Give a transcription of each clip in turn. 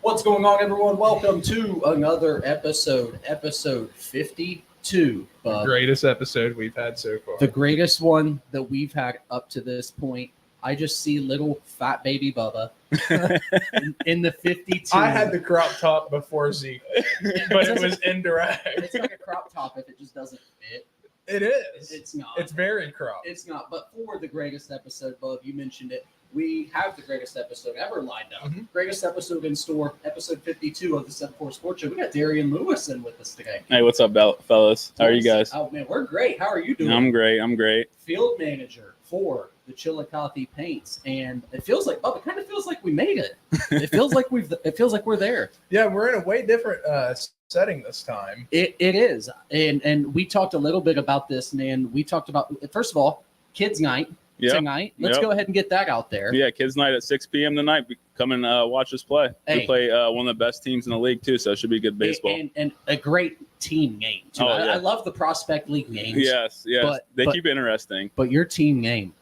What's going on, everyone? Welcome to another episode 52. The greatest episode we've had so far. The greatest one that we've had up to this point. I just see little fat baby Bubba in the 52. I had the crop top before Zeke, but it was indirect. It's like a crop top if it just doesn't fit. It is. It's not. It's very cropped. It's not. But for the greatest episode, Bub, you mentioned it. We have the greatest episode ever lined up. Mm-hmm. Greatest episode in store, episode 52 of the 7-4 Sports Show. We got Daryin Lewis in with us today. Hey, what's up, fellas? How are you guys? Oh, man, we're great. How are you doing? I'm great. Field manager for the Chillicothe Paints, and it feels like, Bub, it kind of feels like we made it. It feels like we're there. Yeah, we're in a way different setting this time. It is, and we talked a little bit about this, man. We talked about, first of all, kids' night. Tonight. Let's go ahead and get that out there. Yeah, kids' night at 6 p.m. tonight. Come and watch us play. Hey. We play one of the best teams in the league, too, so it should be good baseball. And a great team game, too. Oh, yeah. I love the Prospect League games. Yes. They keep it interesting. But your team game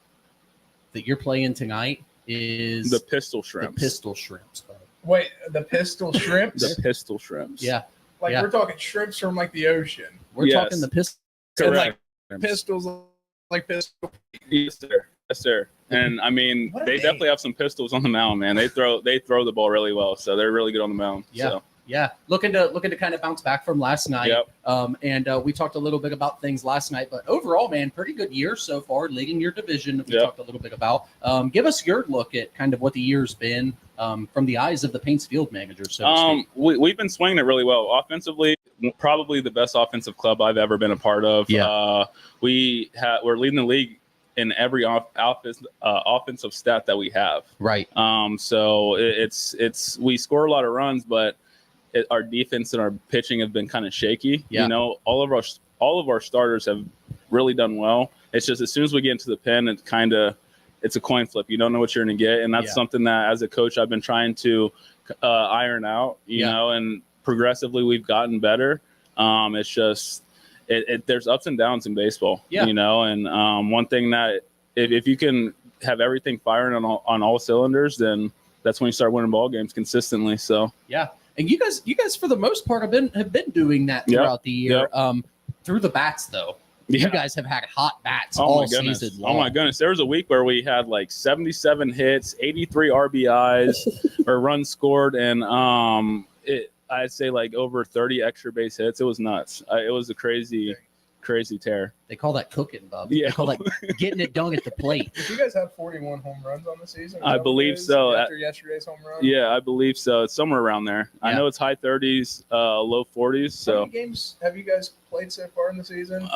that you're playing tonight is the Pistol Shrimps. The Pistol Shrimps. Bud. Wait, the Pistol Shrimps? The Pistol Shrimps. Yeah. We're talking shrimps from, like, the ocean. We're talking the Pistol. Correct. Like, pistols, like pistol. Yes, sir. And, I mean, they definitely have some pistols on the mound, man. They throw the ball really well, so they're really good on the mound. Yeah. So. Yeah, looking to kind of bounce back from last night. Yep. And we talked a little bit about things last night, but overall, man, pretty good year so far, leading your division that we talked a little bit about. Give us your look at kind of what the year's been from the eyes of the Paints field manager. So to speak. We've been swinging it really well. Offensively, probably the best offensive club I've ever been a part of. Yeah. We're leading the league in every offensive stat that we have. Right. So we score a lot of runs, but our defense and our pitching have been kind of shaky. Yeah. You know, all of our starters have really done well. It's just as soon as we get into the pen, it's a coin flip. You don't know what you're going to get, and that's something that as a coach I've been trying to iron out. You know, and progressively we've gotten better. It's just there's ups and downs in baseball. Yeah. You know, and one thing that if you can have everything firing on all cylinders, then that's when you start winning ball games consistently. So yeah. And you guys, for the most part, have been doing that throughout the year. Through the bats, though, you guys have had hot bats all season long. Oh my goodness! There was a week where we had like 77 hits, 83 RBIs or runs scored, and I'd say like over 30 extra base hits. It was nuts. It was a crazy tear. They call that cooking, Bub. Yeah. They call that getting it done at the plate. Did you guys have 41 home runs on the season? I believe so. After yesterday's home run? Yeah, I believe so. It's somewhere around there. Yeah. I know it's high 30s, low 40s. So how many games have you guys played so far in the season?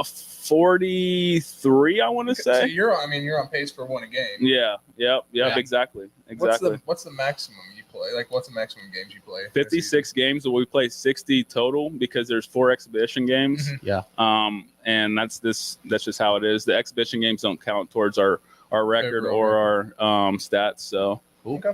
43, I want to say. So you're on pace for one a game. Yeah. Exactly. What's the maximum you play? Like, what's the maximum games you play? 56 games, but we play 60 total because there's 4 exhibition games. Mm-hmm. Yeah. And that's just how it is. The exhibition games don't count towards our record or our stats. So cool. Okay.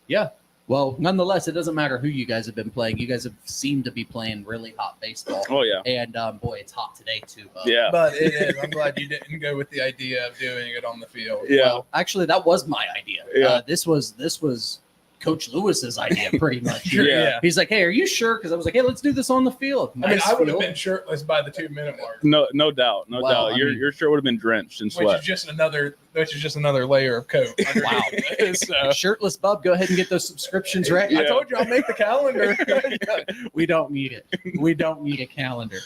Yeah. Well, nonetheless, it doesn't matter who you guys have been playing. You guys have seemed to be playing really hot baseball. Oh yeah. And boy, it's hot today too. Bub. Yeah. But it is. I'm glad you didn't go with the idea of doing it on the field. Yeah. Well, actually, that was my idea. Yeah. This was Coach Lewis's idea, pretty much. Yeah. He's like, "Hey, are you sure?" Because I was like, "Hey, let's do this on the field." I mean, I would have been shirtless by the 2-minute mark. No doubt. Your shirt would have been drenched in sweat. Which is just another layer of coat. Wow. Shirtless Bub, go ahead and get those subscriptions ready. Yeah. I told you I'll make the calendar. We don't need it. We don't need a calendar.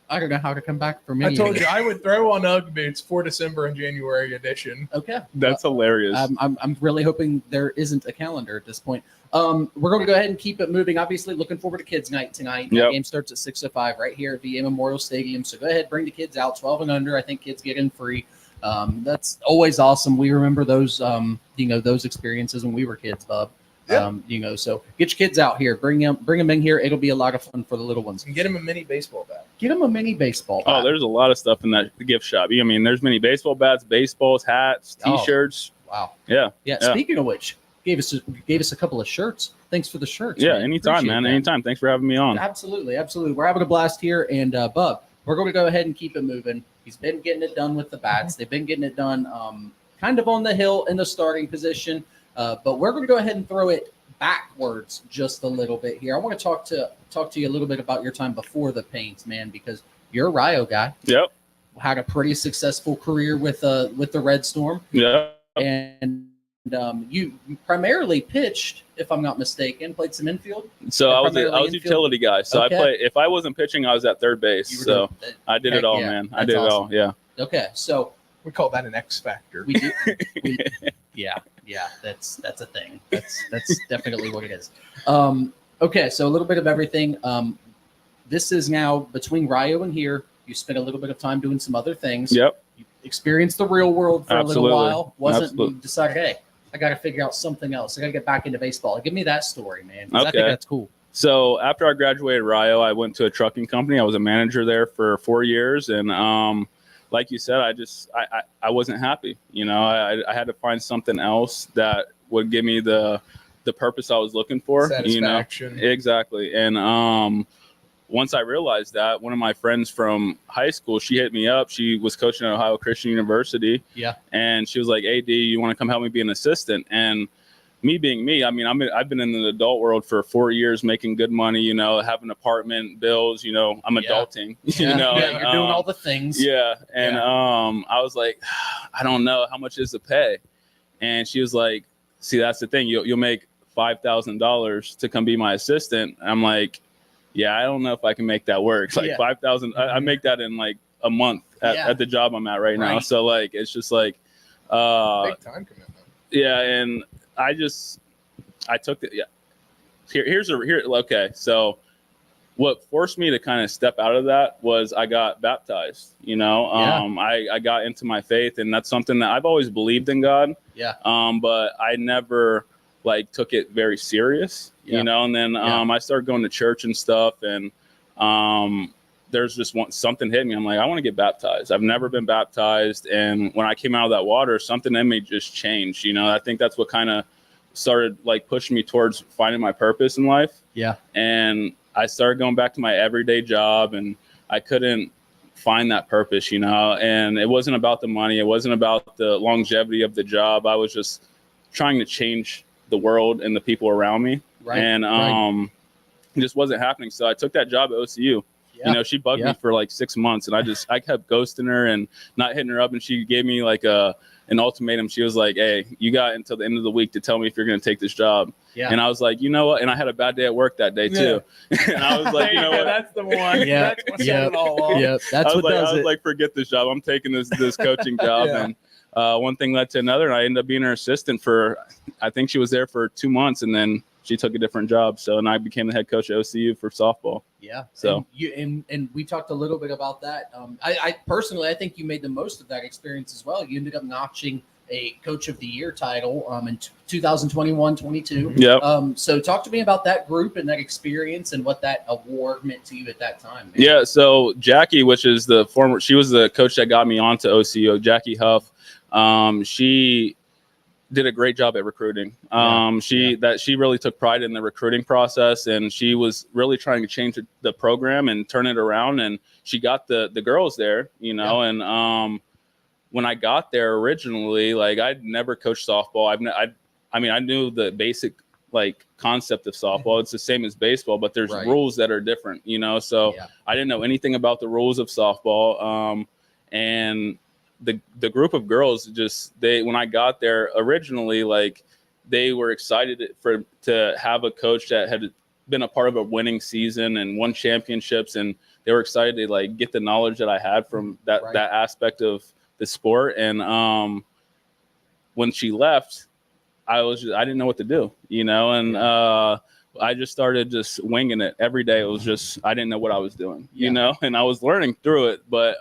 I don't know how to come back from any. I told you I would throw on UGG boots for December and January edition. Okay. That's hilarious. I'm really hoping there isn't a calendar at this point. We're going to go ahead and keep it moving. Obviously, looking forward to Kids Night tonight. Yep. The game starts at 6:05 right here at VA Memorial Stadium. So go ahead, bring the kids out, 12 and under. I think kids get in free. That's always awesome. We remember those, those experiences when we were kids, Bub. Yep. So get your kids out here. Bring them in here. It'll be a lot of fun for the little ones. And get them a mini baseball bat. Get them a mini baseball bat. Oh, there's a lot of stuff in that gift shop. I mean, there's many baseball bats, baseballs, hats, T-shirts. Wow. Yeah. Speaking of which, gave us a couple of shirts. Thanks for the shirts. Yeah, man. anytime, Appreciate man. that. Anytime. Thanks for having me on. Absolutely. We're having a blast here. And Bub, we're going to go ahead and keep it moving. He's been getting it done with the bats. They've been getting it done kind of on the hill in the starting position. But we're going to go ahead and throw it backwards just a little bit here. I want to talk to you a little bit about your time before the Paints, man, because you're a Rio guy. Yep. Had a pretty successful career with the Red Storm. Yeah. And you primarily pitched, if I'm not mistaken, played some infield. So I was a utility guy. So Okay. I played. If I wasn't pitching, I was at third base. So I did it all, man. I did it all. Yeah. Okay. So we call that an X factor. we do. Yeah. That's a thing. That's definitely what it is. Okay. So a little bit of everything. This is now between Rio and here. You spent a little bit of time doing some other things. Yep. You experienced the real world for Absolutely. a little while. Absolutely. You decided, hey, I got to figure out something else. I got to get back into baseball. Give me that story, man. 'Cause I think Okay. that's cool. So after I graduated Rio, I went to a trucking company. I was a manager there for 4 years, and like you said, I wasn't happy. You know, I had to find something else that would give me the purpose I was looking for. Satisfaction. You know? Exactly. And once I realized that, one of my friends from high school, she hit me up. She was coaching at Ohio Christian University. Yeah. And she was like, "Hey, D, you want to come help me be an assistant?" And me being me, I mean, I've been in the adult world for 4 years, making good money, you know, have an apartment, bills, you know, I'm adulting, you know. Yeah, you're doing all the things. Yeah. And I was like, I don't know, how much is the pay? And she was like, see, that's the thing. You'll make $5,000 to come be my assistant. I'm like, yeah, I don't know if I can make that work. It's like 5,000. I make that in like a month at the job I'm at right now. So like, it's just like, big time commitment. Yeah. And I took it. Yeah. Okay. So what forced me to kind of step out of that was I got baptized, you know. I got into my faith, and that's something that I've always believed in God. Yeah. But I never like took it very serious, you know. And then I started going to church and stuff, and there's just something hit me. I'm like, I want to get baptized. I've never been baptized, and when I came out of that water, something in me just changed. You know, I think that's what kind of started like pushing me towards finding my purpose in life. Yeah. And I started going back to my everyday job, and I couldn't find that purpose, you know. And it wasn't about the money. It wasn't about the longevity of the job. I was just trying to change the world and the people around me. Right. And it just wasn't happening. So I took that job at OCU. You know, she bugged me for like 6 months, and I kept ghosting her and not hitting her up. And she gave me like an ultimatum. She was like, "Hey, you got until the end of the week to tell me if you're going to take this job." Yeah. And I was like, you know what? And I had a bad day at work that day too. And I was like, you know what? That's the one. Yeah. That's what set it all off. Yeah. That's what does it. I was like, forget this job. I'm taking this coaching job. And one thing led to another, and I ended up being her assistant for, I think she was there for 2 months, and then she took a different job. So, and I became the head coach at OCU for softball. Yeah. So and we talked a little bit about that. I personally, I think you made the most of that experience as well. You ended up notching a coach of the year title in 2021-22. Yeah. So talk to me about that group and that experience and what that award meant to you at that time, man. Yeah. So Jackie, which is she was the coach that got me onto OCU, Jackie Huff. She did a great job at recruiting. She really took pride in the recruiting process, and she was really trying to change the program and turn it around. And she got the girls there, you know. And when I got there originally, like I'd never coached softball. I knew the basic like concept of softball. It's the same as baseball, but there's rules that are different, you know. So I didn't know anything about the rules of softball. And the group of girls when I got there originally, like they were excited to have a coach that had been a part of a winning season and won championships, and they were excited to like get the knowledge that I had from that aspect of the sport. And when she left, I didn't know what to do, you know, and I just started just winging it every day. It was just, I didn't know what I was doing, you know, and I was learning through it, but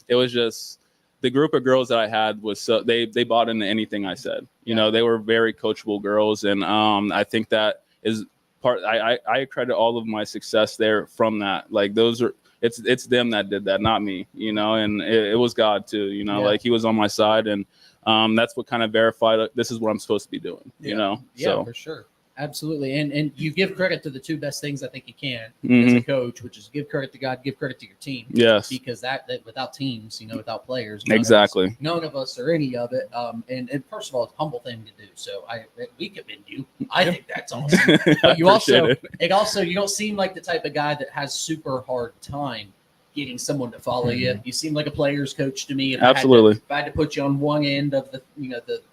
it was just, the group of girls that I had was they bought into anything I said. You know, they were very coachable girls, and I think that is part. I credit all of my success there from that. Like it's them that did that, not me. You know, and it was God too. You know, like He was on my side, and that's what kind of verified this is what I'm supposed to be doing. You know, so for sure. Absolutely. And you give credit to the two best things I think you can Mm-hmm. as a coach, which is give credit to God, give credit to your team. Yes. Because that without teams, without players, Exactly. none of us are any of it. And first of all, it's a humble thing to do. So we commend you. I think that's awesome. But you you don't seem like the type of guy that has super hard time getting someone to follow you. You seem like a player's coach to me. Absolutely. If I had to put you on one end of the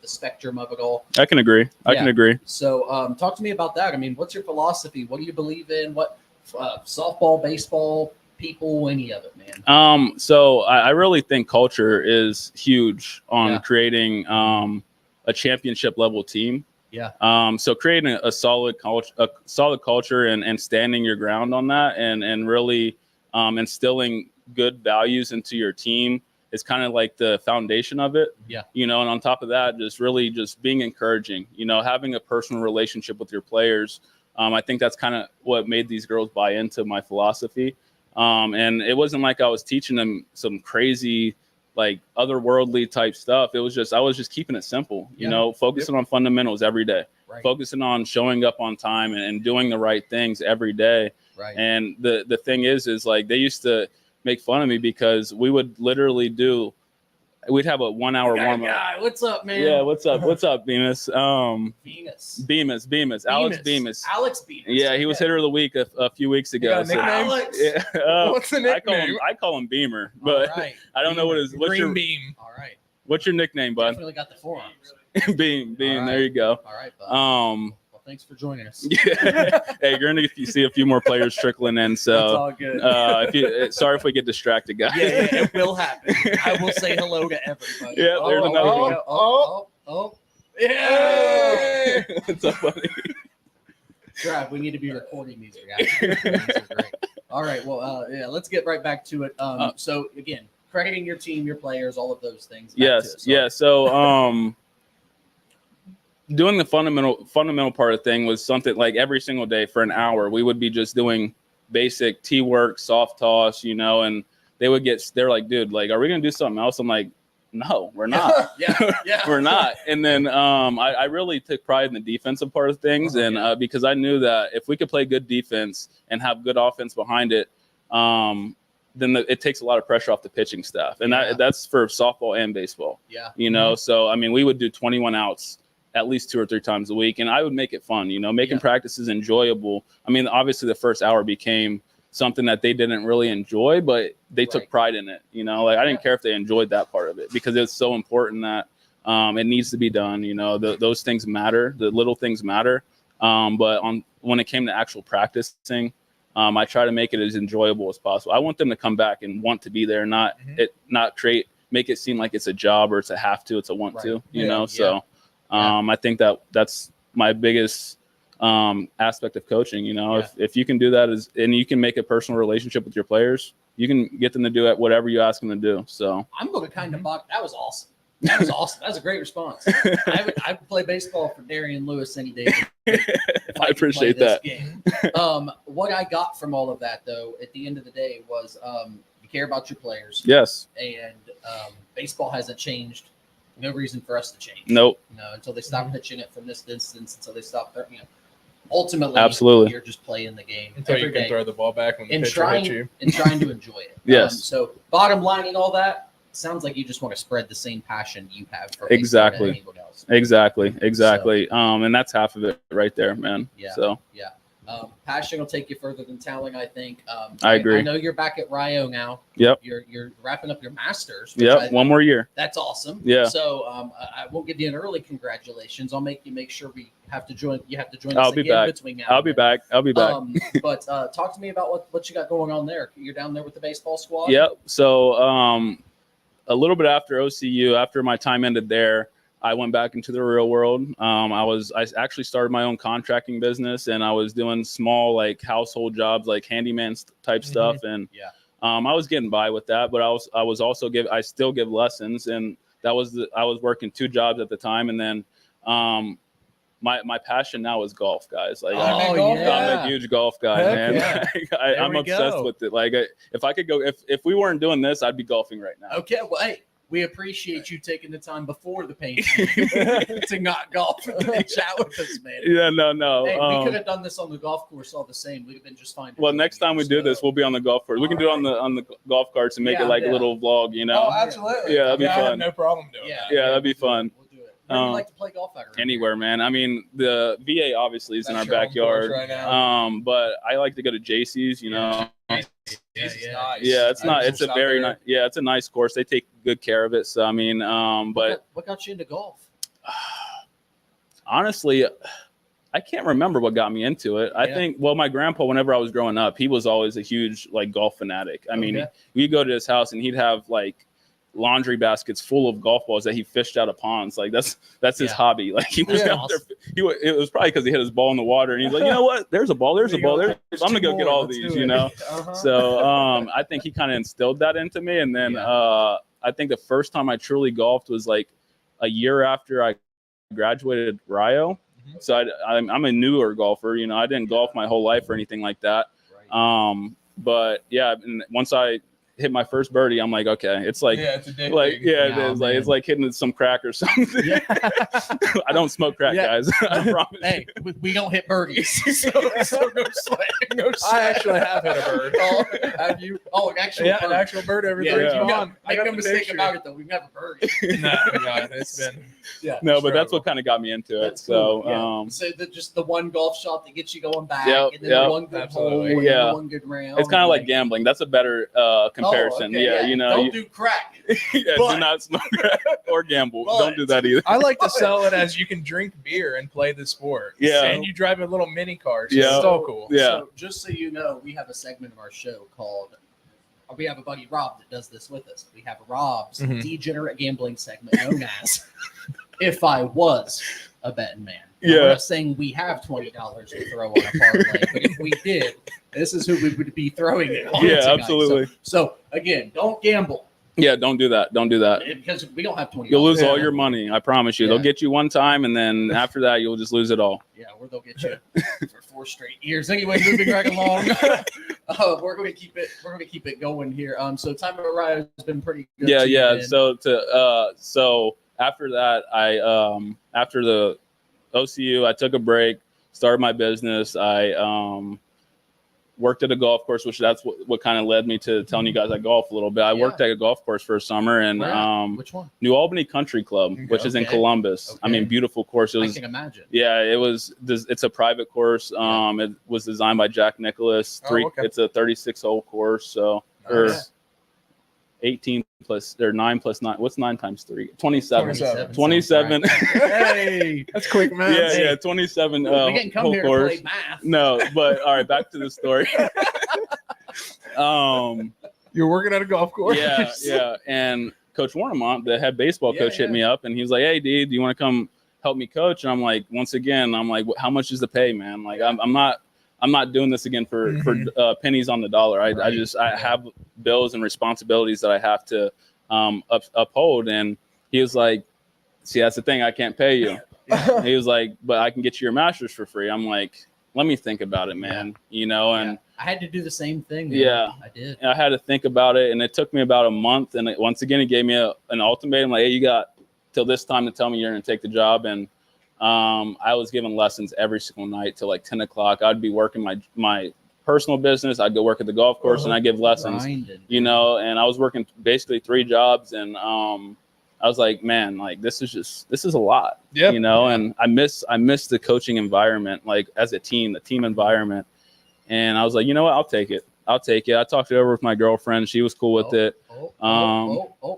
spectrum of it all. I can agree. I can agree. So talk to me about that. I mean, what's your philosophy? What do you believe in? What softball, baseball, people, any of it, man? So I really think culture is huge on creating a championship level team. Yeah. So creating a solid culture and standing your ground on that and really instilling good values into your team is kind of like the foundation of it. Yeah. And on top of that, just being encouraging, having a personal relationship with your players. I think that's kind of what made these girls buy into my philosophy. And it wasn't like I was teaching them some crazy, like otherworldly type stuff. I was just keeping it simple, focusing on fundamentals every day, focusing on showing up on time and doing the right things every day. Right. And the thing is like they used to make fun of me because we would literally we'd have a 1 hour warm up. What's up, man? Yeah, what's up? What's up, Bemis? Bemis. Alex Bemis. Alex Bemis. Yeah, he was hitter of the week a few weeks ago. You got a nickname? Alex. Yeah, What's the nickname? I call him Beamer, but I don't know what's Green your Beam. All right. What's your nickname, bud? Definitely got the forearms. Beam. All right. There you go. All right, bud. Well, thanks for joining us. Yeah. Hey, you're gonna see a few more players trickling in. So That's all good. Sorry if we get distracted, guys. Yeah, it will happen. I will say hello to everybody. Yeah, there's another one. Oh. Yeah. It's so funny. Trav, we need to be recording these reactions. These are great. All right. Well, let's get right back to it. So again, crediting your team, your players, all of those things. So doing the fundamental part of thing was something like every single day for an hour, we would be just doing basic tee work, soft toss, and they're like, dude, like, are we going to do something else? I'm like, no, we're not. We're not. And then I really took pride in the defensive part of things. Because I knew that if we could play good defense and have good offense behind it, then it takes a lot of pressure off the pitching staff. And that's for softball and baseball. Yeah. So, I mean, we would do 21 outs at least 2 or 3 times a week. And I would make it fun, making practices enjoyable. I mean, obviously the first hour became something that they didn't really enjoy, but they took pride in it. Like I didn't care if they enjoyed that part of it because it's so important that it needs to be done. Those things matter. The little things matter. But when it came to actual practicing, I try to make it as enjoyable as possible. I want them to come back and want to be there, make it seem like it's a job or it's a have to, it's a want to, So I think that's my biggest aspect of coaching. If you can do that and you can make a personal relationship with your players, you can get them to do whatever you ask them to do. So I'm going to kind of mock. That was awesome. That was a great response. I would play baseball for Daryin Lewis any day. If I appreciate that. Game. What I got from all of that, though, at the end of the day, was you care about your players. Yes. And baseball hasn't changed. No reason for us to change. Nope. Until they stop pitching it from this distance, until they stop. Ultimately, absolutely, you're just playing the game until you can throw the ball back when the pitcher hits you, and trying to enjoy it. Yes. So, bottom line and all that sounds like you just want to spread the same passion you have for exactly, anyone else. Exactly. And that's half of it right there, man. Yeah. So yeah. Passion will take you further than talent, I think. I agree. I know you're back at Rio now. Yep. You're wrapping up your masters. Yep. One more year. That's awesome. Yeah. So I won't give you an early congratulations. I'll make sure we have to join. You have to join. I'll be back. Between now. I'll be back. But talk to me about what you got going on there. You're down there with the baseball squad. Yep. So a little bit after OCU, after my time ended there, I went back into the real world. I actually started my own contracting business, and I was doing small like household jobs, like handyman type stuff. And I was getting by with that, but I still give lessons, and I was working 2 jobs at the time. And then my passion now is golf, guys. Like I'm a huge golf guy, man. I'm obsessed with it. Like if I could go, if we weren't doing this, I'd be golfing right now. Okay, well, hey. we appreciate you taking the time before the paint to not golf and chat with us, man. Yeah, no. Hey, we could have done this on the golf course all the same. We'd have been just fine. Well, next time we do this, we'll be on the golf course. We can do it on the golf carts and make it like a little vlog, you know? Oh, absolutely. Yeah, that'd be I have fun. no problem doing Yeah, that. Yeah, that'd be fun. We'll do it. Where do you like to play golf at? Anywhere, man. I mean, the VA obviously is in our That's your home backyard. course right now. But I like to go to JC's, you know. Nice. Yeah, it's not. It's a very nice. Yeah, it's a nice course. They take good care of it. So I mean, but What got you into golf? honestly, I can't remember what got me into it. I think, well, my grandpa, whenever I was growing up, he was always a huge like golf fanatic. I mean, we'd go to his house and he'd have like laundry baskets full of golf balls that he fished out of ponds. Like that's his hobby. Like he was out there. It was probably because he hit his ball in the water and he's like, you know what? There's a ball. There's a ball. I'm gonna go get all these. You know. So I think he kind of instilled that into me. And then I think the first time I truly golfed was like a year after I graduated Rio. So I'm a newer golfer. You know, I didn't golf my whole life or anything like that. But yeah, and once I hit my first birdie, I'm like, okay, it's like, it's addicting. like, it is like, it's like hitting some crack or something. I don't smoke crack, guys. I promise. Hey, we don't hit birdies, so no sweat. No sweat. I actually have hit a bird. Have you? Oh, an actual bird. An actual bird every Yeah, day. you got, I make got no the mistake picture. about it, though. We've never birdied. No, God, it's been No, but that's what kind of got me into it. That's cool. So, so just the one golf shot that gets you going back, Yep, and then the one good absolutely. hole, and Yeah. the one good round. it's kind of like gambling. That's a better comparison. okay, You know, don't do crack. do not smoke crack or gamble. Don't do that either. I like to sell it as you can drink beer and play the sport. Yeah. And you drive a little mini car. So Yeah. It's so cool. Yeah. So just so you know, we have a segment of our show called. We have a buddy Rob that does this with us. We have Rob's degenerate gambling segment known as "If I Was a Betting Man." Now, we're not saying we have $20 to throw on a parlay, but if we did, this is who we would be throwing it on. Yeah, tonight. absolutely. So again, don't gamble Yeah, don't do that. Don't do that. because we don't have $20. You'll lose all your money. I promise you. Yeah. They'll get you one time, and then after that, you'll just lose it all. Yeah, or they'll get you for 4 straight years. Anyway, moving right along. We're going to keep it. We're going to keep it going here. So time at Rio has been pretty good. Yeah, to you, yeah. man. So after that, I after the OCU, I took a break, started my business. I worked at a golf course, which that's what kind of led me to telling you guys I golf a little bit. I worked at a golf course for a summer, and which one? New Albany Country Club, which is in Columbus. I mean, beautiful course. It was, I can imagine. Yeah, it was. It's a private course. It was designed by Jack Nicklaus. It's a 36-hole course. So or 18 plus or 9 plus 9. What's 9 times 3? 27. 27. Hey, that's quick math. Yeah, 27. We didn't come whole here course. to play math. No, but all right, back to the story. You're working at a golf course. Yeah. And Coach Warnemont, the head baseball coach, hit me up and he was like, "Hey, D, do you want to come help me coach?" And I'm like, once again, I'm like, "How much is the pay, man? Like, I'm not doing this again for pennies on the dollar. I have bills and responsibilities that I have to uphold." And he was like, "See, that's the thing. I can't pay you." He was like, "But I can get you your master's for free." I'm like, "Let me think about it, man." You know, and I had to do the same thing. Man. Yeah, I did. I had to think about it, and it took me about a month. And once again, he gave me an ultimatum, like, "Hey, you got till this time to tell me you're going to take the job." And I was given lessons every single night till like 10 o'clock. I'd be working my personal business. I'd go work at the golf course and I give lessons, you know, and I was working basically 3 jobs. And I was like, man, like this is a lot, you know, and I miss the coaching environment, like as a team, the team environment. And I was like, you know what? I'll take it. I talked it over with my girlfriend. She was cool with it.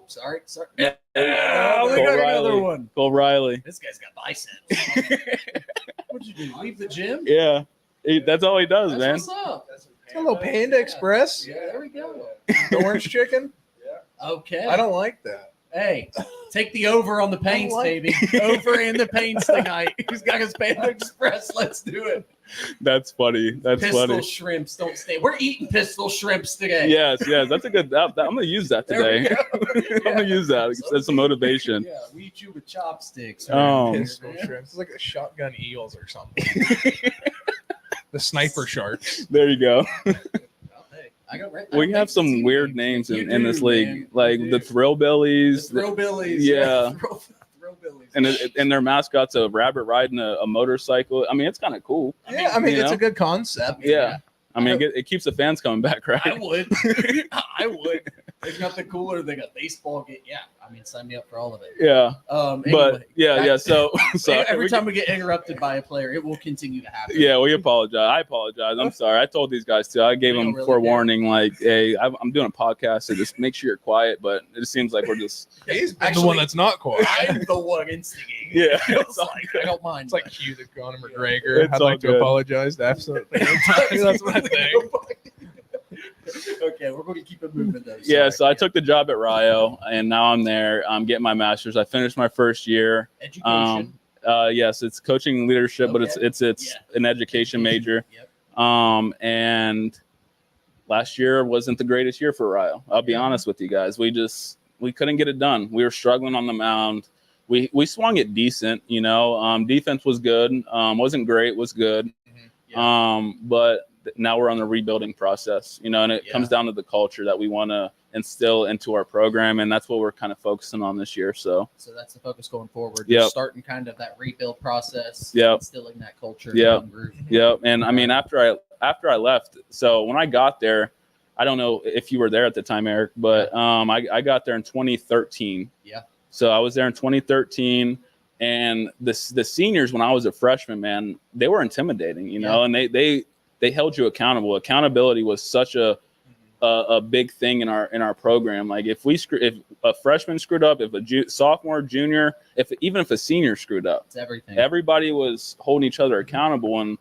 Sorry. We got another one. Cole Riley. This guy's got biceps. What'd you do? Leave the gym? Yeah. That's all he does, man. What's up? It's a little Panda Express. Yeah, there we go. The orange chicken. Okay. I don't like that. Hey, take the over on the paints, baby. Over in the paints tonight. He's got his Panda Express. Let's do it. That's funny. Pistol shrimps don't stay. We're eating pistol shrimps today. Yes. That's a good. I'm gonna use that today. I'm gonna use that. That's some motivation. Yeah, we eat you with chopsticks. Pistol shrimps. It's like a shotgun eels or something. The sniper sharks. There you go. I got right. We have some weird names in this league, like the Thrill Billies. The Thrill Billies. Yeah. Thrill Billies. And their mascot's a rabbit riding a motorcycle. I mean, it's kind of cool. Yeah, I mean, it's a good concept. Yeah. I mean, it keeps the fans coming back, right? I would. There's nothing cooler than a baseball game. Yeah, I mean, sign me up for all of it. Yeah. Anyway, But yeah. So every time we get interrupted by a player, it will continue to happen. Yeah, we apologize. I apologize. I'm sorry. I told these guys too. I gave them really forewarning, like, hey, I'm doing a podcast, so just make sure you're quiet. But it seems like we're just He's the one that's not quiet. I'm the one instigating. Yeah. It's like, I don't mind. It's like Hugh the Conor McGregor. It's I'd all like to good. apologize to absolutely. That's my thing. Okay, we're going to keep it moving though. Yeah, so I took the job at Rio, and now I'm there. I'm getting my master's. I finished my first year. Education. Yes, it's coaching and leadership, but Okay. it's an education major. Yep. And last year wasn't the greatest year for Rio. I'll be honest with you guys. We couldn't get it done. We were struggling on the mound. We swung it decent, you know. Defense was good. Wasn't great, was good. Yeah. But now we're on the rebuilding process, you know, and it comes down to the culture that we want to instill into our program, and that's what we're kind of focusing on this year. So that's the focus going forward. Yep. Just starting kind of that rebuild process. Yep. Instilling that culture. Yep. Group. Yep. And I mean, after I left, so when I got there, I don't know if you were there at the time, Eric, but I got there in 2013. Yeah. So I was there in 2013, and the seniors, when I was a freshman, man, they were intimidating, you know, and they held you accountable. Accountability was such a big thing in our program. Like if a freshman screwed up, if a sophomore, junior, even if a senior screwed up, it's everything. Everybody was holding each other accountable, and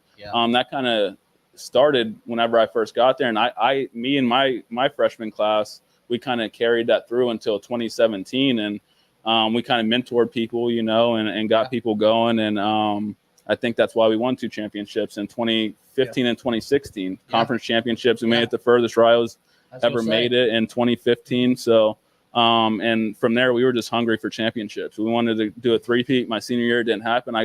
that kind of started whenever I first got there. And me and my freshman class, we kind of carried that through until 2017, and we kind of mentored people, you know, and got people going, and I think that's why we won 2 championships in 2015 and 2016 conference championships. We made it the furthest Rio's ever made it in 2015. So, and from there we were just hungry for championships. We wanted to do a three-peat. My senior year, it didn't happen.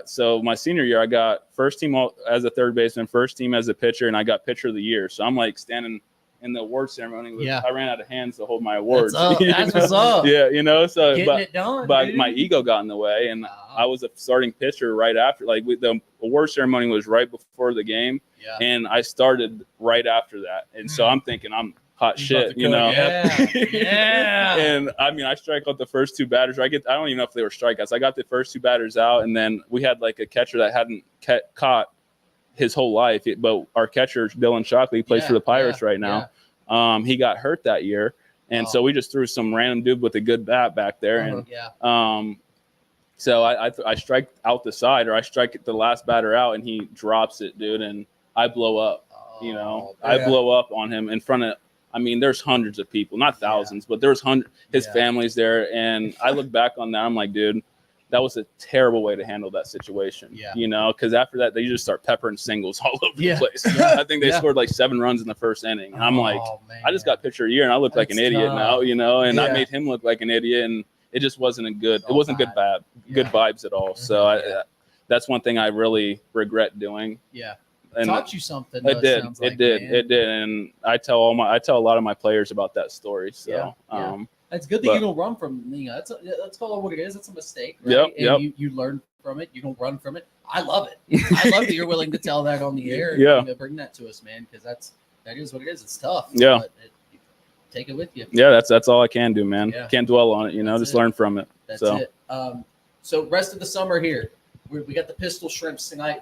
So my senior year, I got first team as a third baseman, first team as a pitcher, and I got pitcher of the year. So I'm like standing in the award ceremony. I ran out of hands to hold my awards. That's what's up. Yeah, you know, so Getting it done, but dude. my ego got in the way, and I was a starting pitcher right after. Like the award ceremony was right before the game, and I started right after that. And so I'm thinking I'm hot shit, you know. Yeah. And I mean, I strike out the first 2 batters. I don't even know if they were strikeouts. I got the first 2 batters out, and then we had like a catcher that hadn't caught his whole life. But our catcher, Dylan Shockley, plays for the Pirates right now. He got hurt that year, and so we just threw some random dude with a good bat back there, and so I strike out the side, or I strike the last batter out, and he drops it, dude, and I blow up. You know, I blow up on him in front of. I mean, there's hundreds of people, not thousands, but there's hundreds. His family's there, and I look back on that. I'm like, dude, that was a terrible way to handle that situation. You know, because after that, they just start peppering singles all over the place. I think they scored like 7 runs in the first inning. And I'm like, I just got pitcher of the year, and I look like an idiot now, you know, and I made him look like an idiot, and it just wasn't good vibes at all. So that's one thing I really regret doing. And taught you something. It did, and I tell a lot of my players about that story. So it's good that you don't run from. You know, let's call it what it is. It's a mistake. Right? You learn from it. You don't run from it. I love it. I love that you're willing to tell that on the air. And bring that to us, man, because that is what it is. It's tough. But take it with you. That's all I can do, man. Can't dwell on it. You know, just learn from it. That's it. So rest of the summer here, we got the Pistol Shrimps tonight.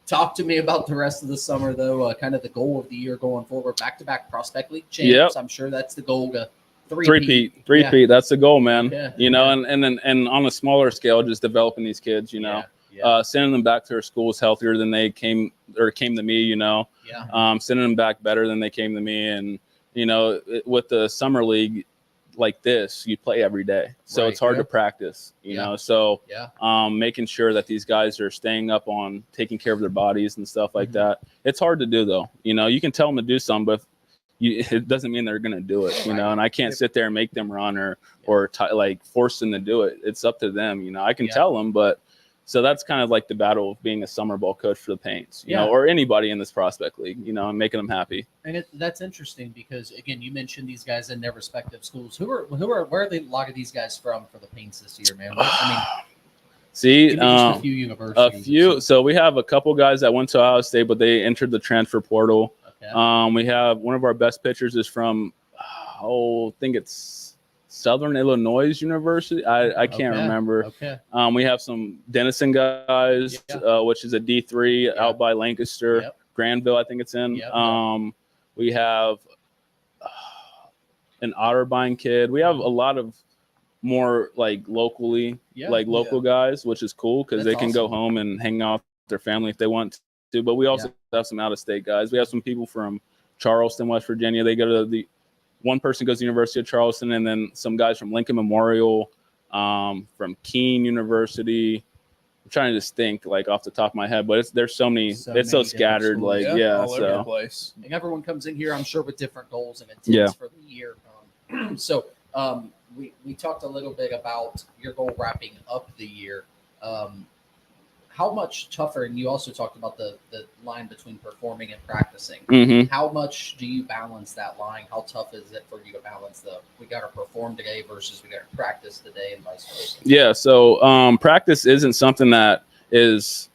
Talk to me about the rest of the summer, though. Kind of the goal of the year going forward. Back-to-back Prospect League champs. I'm sure that's the goal. To three-peat. That's the goal, man. You know, and on a smaller scale, just developing these kids. You know, sending them back to their schools healthier than they came to me. You know, sending them back better than they came to me. And you know, with the summer league like this, you play every day, so it's hard to practice. You know, so making sure that these guys are staying up on taking care of their bodies and stuff like that. It's hard to do, though. You know, you can tell them to do something, but it doesn't mean they're going to do it. You know, and I can't sit there and make them run or like force them to do it. It's up to them. You know, I can tell them, but So that's kind of like the battle of being a summer ball coach for the Paints, you Yeah. know, or anybody in this prospect league, you know, and making them happy. And that's interesting because again, you mentioned these guys in their respective schools. Where are a lot of these guys from for the Paints this year, man? I mean, See, give me just a few universities. So we have a couple guys that went to Ohio State, but they entered the transfer portal. Okay. We have one of our best pitchers is from, I think it's Southern Illinois University. I can't remember. Okay. We have some Denison guys, which is a D3 out by Lancaster, Granville, I think it's in. We have an Otterbein kid. We have a lot of more like locally, local guys, which is cool because they can go home and hang out with their family if they want to. But we also have some out-of-state guys. We have some people from Charleston, West Virginia. They go to one person goes to the University of Charleston, and then some guys from Lincoln Memorial, from Keene University. I'm trying to just think like off the top of my head, but there's so many. It's so scattered, all over the so place. And everyone comes in here, I'm sure, with different goals and intents for the year. We talked a little bit about your goal wrapping up the year. How much tougher, and you also talked about the line between performing and practicing. Mhm. How much do you balance that line? How tough is it for you to balance we got to perform today versus we got to practice today and vice versa? Yeah, so practice isn't something that is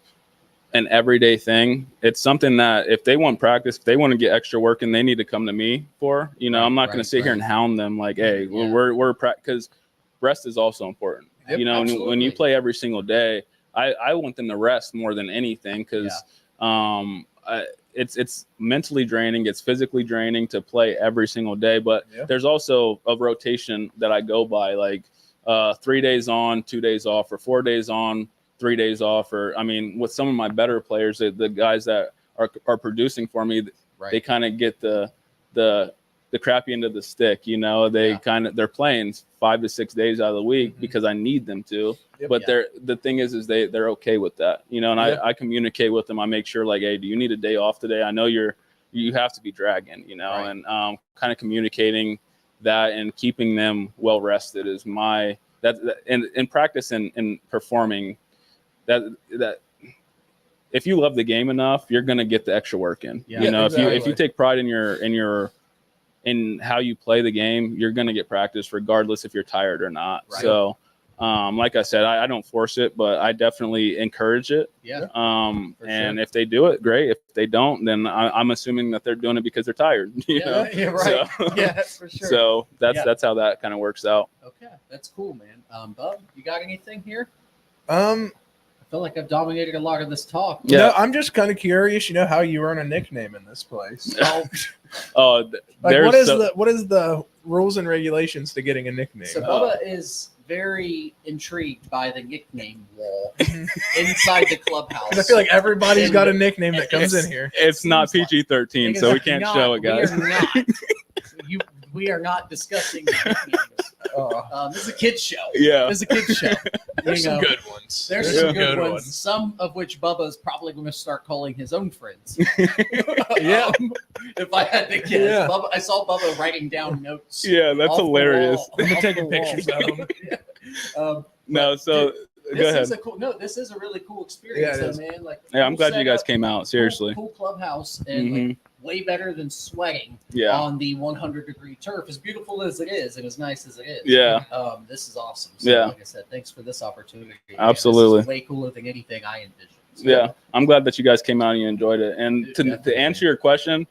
an everyday thing. It's something that if they want practice, if they want to get extra work, and they need to come to me for. You know, I'm not going to sit here and hound them like, hey, we're because rest is also important. Yep, you know, absolutely. when you play every single day, I want them to rest more than anything because it's mentally draining, it's physically draining to play every single day. But there's also a rotation that I go by, like 3 days on, 2 days off, or 4 days on, 3 days off. Or I mean, with some of my better players, the guys that are producing for me, they kind of get the crappy end of the stick. You know, they're playing 5 to 6 days out of the week because I need them to. But the thing is they're okay with that, you know, and I communicate with them. I make sure like, hey, do you need a day off today? I know you have to be dragging, you know, and kind of communicating that and keeping them well rested is in practice and performing that if you love the game enough, you're going to get the extra work in, you know, if you take pride in how you play the game, you're going to get practice regardless if you're tired or not. So, like I said, I don't force it, but I definitely encourage it. And if they do it, great. If they don't, then I'm assuming that they're doing it because they're tired. You know? Right. So, for sure. So that's how that kind of works out. Okay, that's cool, man. Bub, you got anything here? I feel like I've dominated a lot of this talk. Yeah, no, I'm just kind of curious, you know, how you earn a nickname in this place. What is the rules and regulations to getting a nickname? So Bubba is very intrigued by the nickname wall inside the clubhouse. I feel like everybody's got a nickname that comes in here. It's not PG-13, so we can't show it, guys. We are not discussing nicknames. This is a kid's show. Yeah. This is a kid's show. There's some good ones. There's some good ones. Some of which Bubba's probably going to start calling his own friends. If I had to guess. Yeah. Bubba, I saw Bubba writing down notes. Yeah, that's hilarious. I'm taking pictures of them. Go ahead. This is a really cool experience, man. Like, I'm glad you guys came out. Seriously, cool clubhouse and like, way better than sweating on the 100-degree turf. As beautiful as it is, and as nice as it is. This is awesome. So, like I said, thanks for this opportunity. Absolutely, this is way cooler than anything I envisioned. So, I'm glad that you guys came out and you enjoyed it. And to answer your question,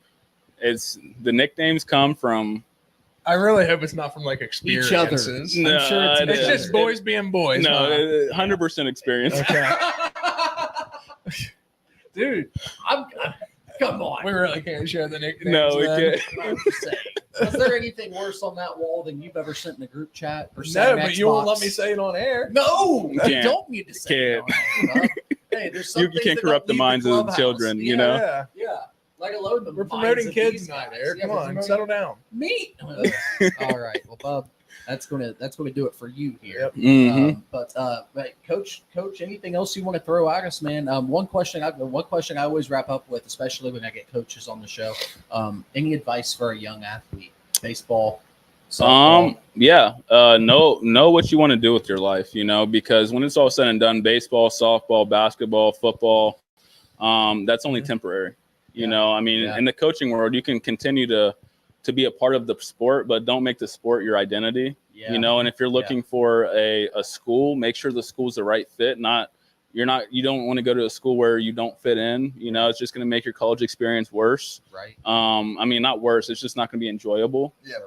it's the nicknames come from. I really hope it's not from like experiences. Each other. I'm sure it's just boys being boys. No, 100% experience. Okay. Dude, come on. We really can't share the nicknames. No, we can't. I'm just saying. Was there anything worse on that wall than you've ever sent in the group chat? Or No, but you won't let me say it on air. No, you don't need to say it on air. Hey, there's some you can't corrupt the minds of the children, you know? Yeah. Like alone, we're promoting kids night, Eric. Come on, settle down. Me. All right. Well, Bub, that's gonna do it for you here. Yep. But Coach, anything else you want to throw at us, man? One question I always wrap up with, especially when I get coaches on the show. Any advice for a young athlete? Baseball, softball? Know what you want to do with your life, because when it's all said and done, baseball, softball, basketball, football, that's only temporary. In the coaching world, you can continue to be a part of the sport, but don't make the sport your identity. And if you're looking for a school, make sure the school's the right fit. You don't want to go to a school where you don't fit in. It's just going to make your college experience worse. Right. Not worse. It's just not going to be enjoyable. Yeah.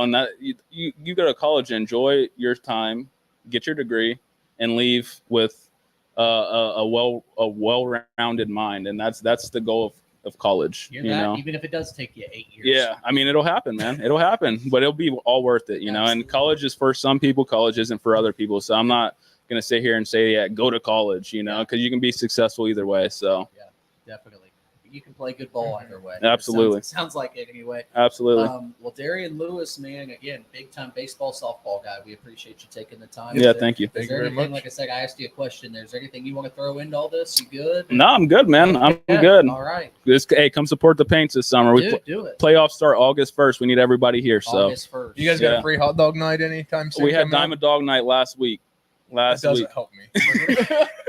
And that you go to college, enjoy your time, get your degree, and leave with a well-rounded mind. And that's the goal of college. Even if it does take you 8 years. Yeah. It'll happen, man. It'll happen, but it'll be all worth it. And college is for some people, college isn't for other people. So I'm not going to sit here and say, go to college, because you can be successful either way. So yeah, definitely. You can play good ball either way. Absolutely. Sounds like it anyway. Absolutely. Well, Daryin Lewis, man, again, big time baseball, softball guy. We appreciate you taking the time. Yeah, thank you. Thank you very much. Like I said, I asked you a question. Is there anything you want to throw into all this? You good? No, I'm good, man. I'm good. All right. Come support the Paints this summer. Do it. Playoffs start August 1st. We need everybody here. So August 1st. You guys got a free hot dog night anytime soon? We had Diamond Dog Night last week. That doesn't help me.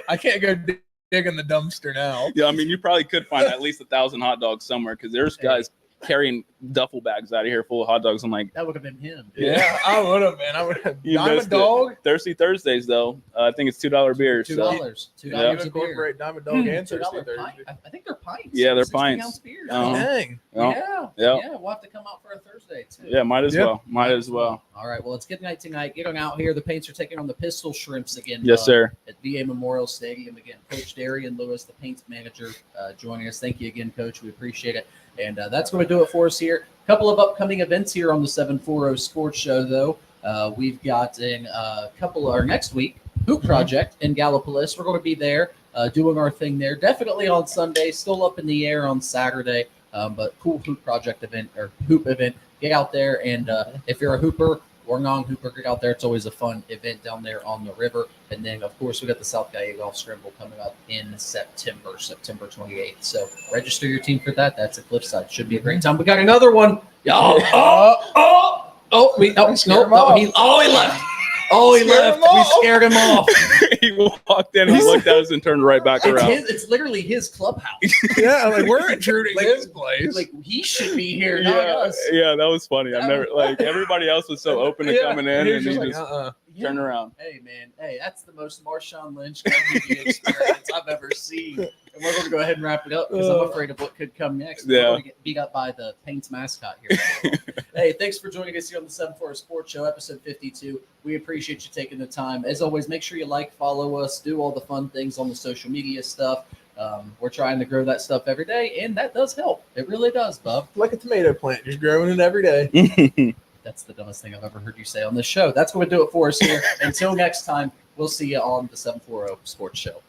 I can't go dig in the dumpster now. Yeah, you probably could find at least 1,000 hot dogs somewhere because there's guys carrying duffel bags out of here full of hot dogs. I'm like, that would have been him. Dude. Yeah, I would have, man. I would have. Diamond Dog. Thirsty Thursdays, though. I think it's $2 beers. $2. You $2 a incorporate beer. Diamond Dog and $2 Thirsty Thursday. I think they're pints. Yeah, they're 16 pints. ounce beers. Dang. Yeah. We'll have to come out for a Thursday too. Yeah, might as well. All right. Well, it's good night tonight. Getting out here. The Paints are taking on the Pistol Shrimps again. Yes, sir. At VA Memorial Stadium again. Coach Daryin Lewis, the Paints manager, joining us. Thank you again, Coach. We appreciate it. And that's going to do it for us here. A couple of upcoming events here on the 740 Sports Show, though. We've got next week, Hoop Project in Gallipolis. We're going to be there doing our thing there. Definitely on Sunday, still up in the air on Saturday, but cool Hoop Project event or Hoop event. Get out there, and if you're a hooper or non-hooper, get out there. It's always a fun event down there on the river. And then, of course, we got the South Gallia Golf Scramble coming up in September 28th. So register your team for that. That's at Cliffside. Should be a great time. We got another one. He left. He left. We scared him off. He walked in, he looked at us, and turned right back around. It's literally his clubhouse. Yeah, we're intruding his place. He should be here, not us. Yeah, that was funny. I never everybody else was so open to coming in, and he just turned around. Hey, man. Hey, that's the most Marshawn Lynch media experience I've ever seen. And we're going to go ahead and wrap it up because I'm afraid of what could come next. We're going to get beat up by the Paints mascot here. Hey, thanks for joining us here on the 740 Sports Show, episode 52. We appreciate you taking the time. As always, make sure you follow us, do all the fun things on the social media stuff. We're trying to grow that stuff every day, and that does help. It really does, Bub. Like a tomato plant, just growing it every day. That's the dumbest thing I've ever heard you say on this show. That's going to do it for us here. Until next time, we'll see you on the 740 Sports Show.